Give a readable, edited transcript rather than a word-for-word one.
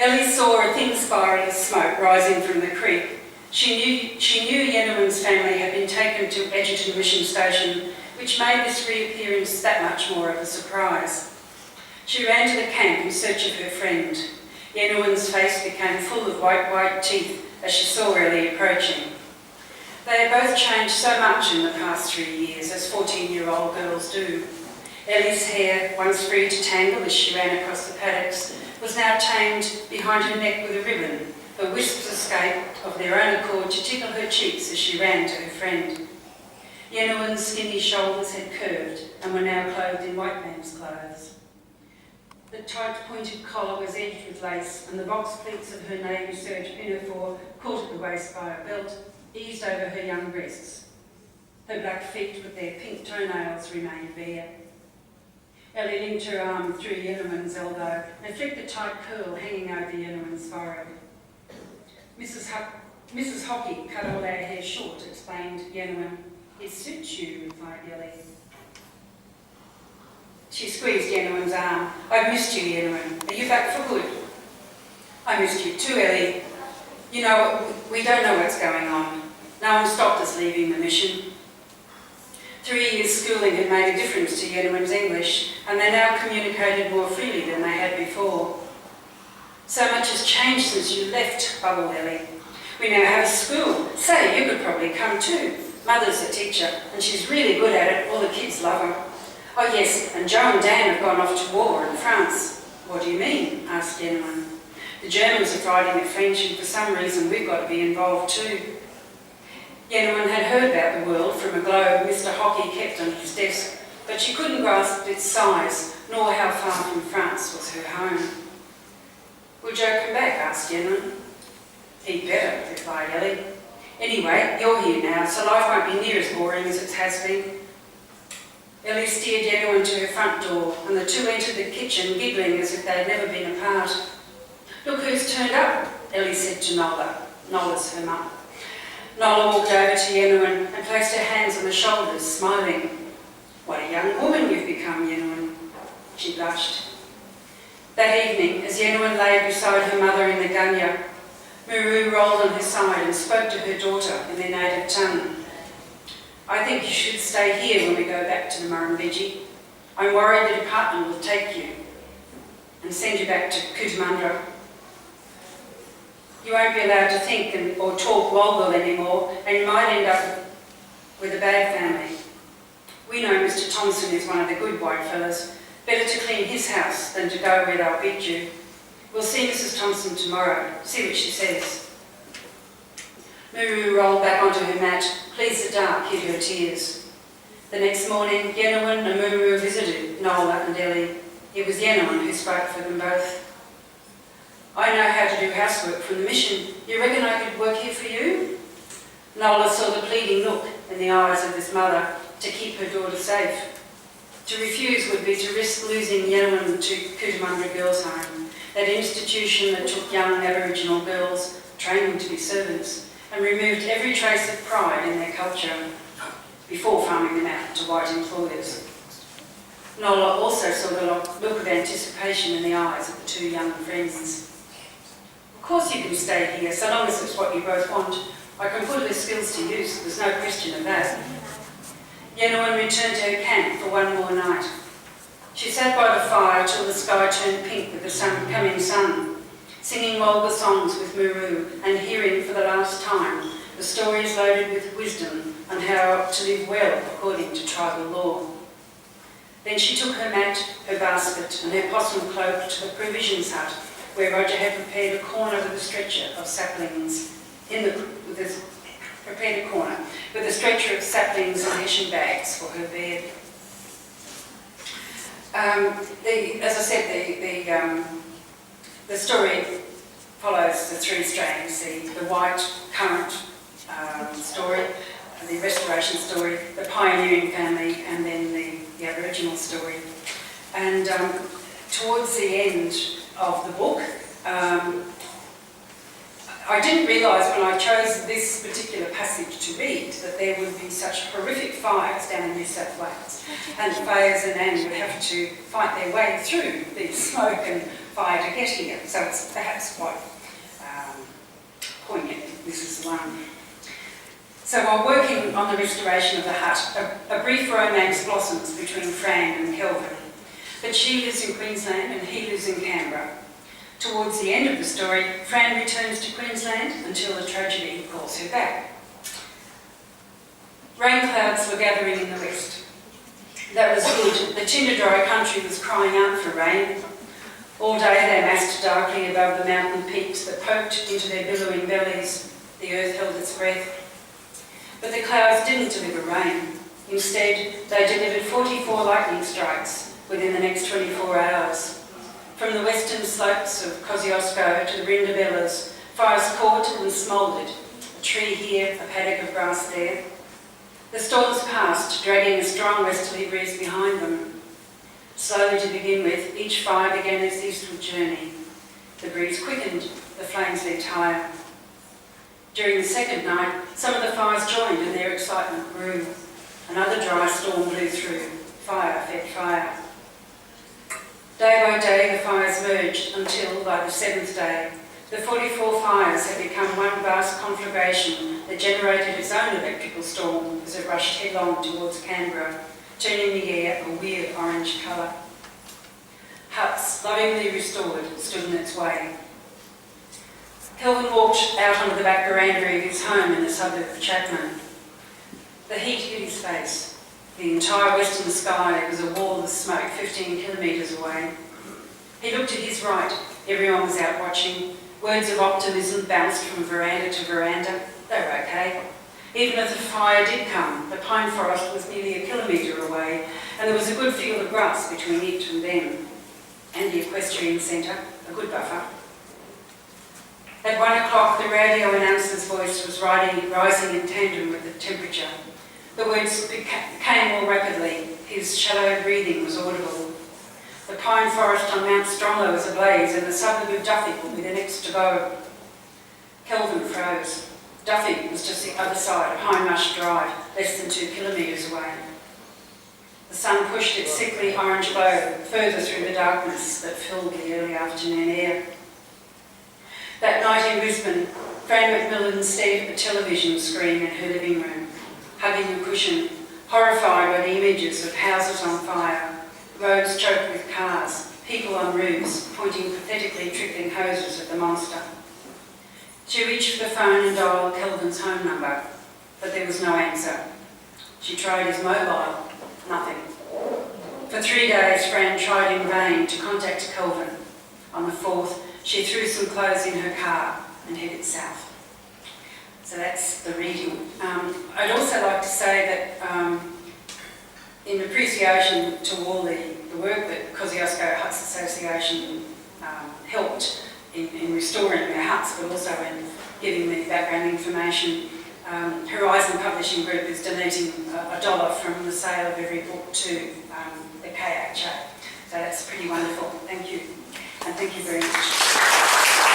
Ellie saw a thin spiral of smoke rising from the creek. She knew Yenohan's family had been taken to Edgerton Mission Station, which made this reappearance that much more of a surprise. She ran to the camp in search of her friend. Yenohan's face became full of white teeth as she saw Ellie approaching. They had both changed so much in the past 3 years, as 14-year-old girls do. Ellie's hair, once free to tangle as she ran across the paddocks, was now tamed behind her neck with a ribbon. The wisps escaped of their own accord to tickle her cheeks as she ran to her friend. Yenohan's skinny shoulders had curved and were now clothed in white man's clothes. The tight pointed collar was edged with lace, and the box pleats of her navy serge pinafore, caught at the waist by a belt, eased over her young breasts. Her black feet with their pink toenails remained bare. Ellie linked her arm through Yenohan's elbow and flicked the tight curl hanging over Yenohan's forehead. Mrs. Hockey cut all our hair short, explained Yenohan. It suits you, replied Ellie. She squeezed Yenohan's arm. I've missed you, Yenohan. Are you back for good? I missed you too, Ellie. You know, we don't know what's going on. No one stopped us leaving the mission. 3 years schooling had made a difference to Yenohan's English, and they now communicated more freely than they had before. So much has changed since you left, bubbled Ellie. We now have a school. Say, you could probably come too. Mother's a teacher, and she's really good at it. All the kids love her. Oh yes, and Joe and Dan have gone off to war in France. What do you mean? Asked Yenohan. The Germans are fighting at French, and for some reason we've got to be involved too. Yenohan had heard about the world from a globe Mr. Hockey kept on his desk, but she couldn't grasp its size, nor how far from France was her home. Will Joe come back? Asked Yenohan. He'd better, replied Ellie. Anyway, you're here now, so life won't be near as boring as it has been. Ellie steered Yenohan to her front door, and the two entered the kitchen, giggling as if they had never been apart. Look who's turned up, Ellie said to Nola. Nola's her mum. Nola walked over to Yenohan and placed her hands on her shoulders, smiling. What a young woman you've become, Yenohan. She blushed. That evening, as Yenohan lay beside her mother in the gunya, Muru rolled on her side and spoke to her daughter in their native tongue. I think you should stay here when we go back to the Murrumbidgee. I'm worried the department will take you and send you back to Cootamundra. You won't be allowed to think or talk Walgal anymore, and you might end up with a bad family. We know Mr. Thompson is one of the good white fellas. Better to clean his house than to go where they'll beat you. We'll see Mrs. Thompson tomorrow, see what she says. Muru rolled back onto her mat, pleased the dark hid her tears. The next morning, Yenohan and Muru visited Nola and Ellie. It was Yenohan who spoke for them both. I know how to do housework from the mission. You reckon I could work here for you? Nola saw the pleading look in the eyes of his mother to keep her daughter safe. To refuse would be to risk losing Yenohan to Cootamundra Girls' Home, that institution that took young Aboriginal girls, trained them to be servants, and removed every trace of pride in their culture before farming them out to white employers. Nola also saw the look of anticipation in the eyes of the two young friends. Of course you can stay here, so long as it's what you both want. I can put her skills to use, there's no question of that. Yenohan returned to her camp for one more night. She sat by the fire till the sky turned pink with the coming sun, singing Walgal songs with Muru and hearing for the last time the stories loaded with wisdom on how to live well according to tribal law. Then she took her mat, her basket and her possum cloak to the provisions hut where Roger had prepared a corner with a stretcher of saplings prepared a corner with a stretcher of saplings and hessian bags for her bed. As I said, the story follows the three strands: the white current story, the restoration story, the pioneering family, and then the Aboriginal story. And towards the end of the book, I didn't realise when I chose this particular passage to read that there would be such horrific fires down in New South Wales, and Fayers and Anne would have to fight their way through the smoke and fire to get here. So it's perhaps quite poignant. This is the one. So while working on the restoration of the hut, a brief romance blossoms between Fran and Kelvin. But she lives in Queensland and he lives in Canberra. Towards the end of the story, Fran returns to Queensland until a tragedy calls her back. Rain clouds were gathering in the west. That was good. The tinder-dry country was crying out for rain. All day they massed darkly above the mountain peaks that poked into their billowing bellies. The earth held its breath. But the clouds didn't deliver rain. Instead, they delivered 44 lightning strikes within the next 24 hours. From the western slopes of Kosciuszko to the Rindabellas, fires caught and smouldered. A tree here, a paddock of grass there. The storms passed, dragging a strong westerly breeze behind them. Slowly to begin with, each fire began its eastward journey. The breeze quickened, the flames leaped higher. During the second night, some of the fires joined and their excitement grew. Another dry storm blew through. Fire fed fire. Day by day, the fires merged until, by the seventh day, the 44 fires had become one vast conflagration that generated its own electrical storm as it rushed headlong towards Canberra, turning the air a weird orange colour. Huts, lovingly restored, stood in its way. Kelvin walked out onto the back veranda of his home in the suburb of Chapman. The heat hit his face. The entire western sky was a wall of smoke 15 kilometres away. He looked at his right. Everyone was out watching. Words of optimism bounced from veranda to veranda. They were okay. Even if the fire did come, the pine forest was nearly a kilometre away, and there was a good field of grass between it and them, and the equestrian centre, a good buffer. At 1 o'clock, the radio announcer's voice was rising in tandem with the temperature. The words came more rapidly. His shallow breathing was audible. The pine forest on Mount Stromlo was ablaze, and the suburb of Duffy will be the next to go. Kelvin froze. Duffy was just the other side of Hindmarsh Drive, less than 2 kilometres away. The sun pushed its sickly orange glow further through the darkness that filled the early afternoon air. That night in Brisbane, Fran McMillan stared at the television screen in her living room, hugging a cushion, horrified by the images of houses on fire, roads choked with cars, people on roofs, pointing pathetically trickling hoses at the monster. She reached for the phone and dialed Kelvin's home number, but there was no answer. She tried his mobile, nothing. For 3 days, Fran tried in vain to contact Kelvin. On the 4th, she threw some clothes in her car and headed south. So that's the reading. I'd also like to say that in appreciation to all the work that Kosciuszko Huts Association helped in restoring their huts, but also in giving me background information, Horizon Publishing Group is donating $1 from the sale of every book to the KHA. So that's pretty wonderful. Thank you. And thank you very much.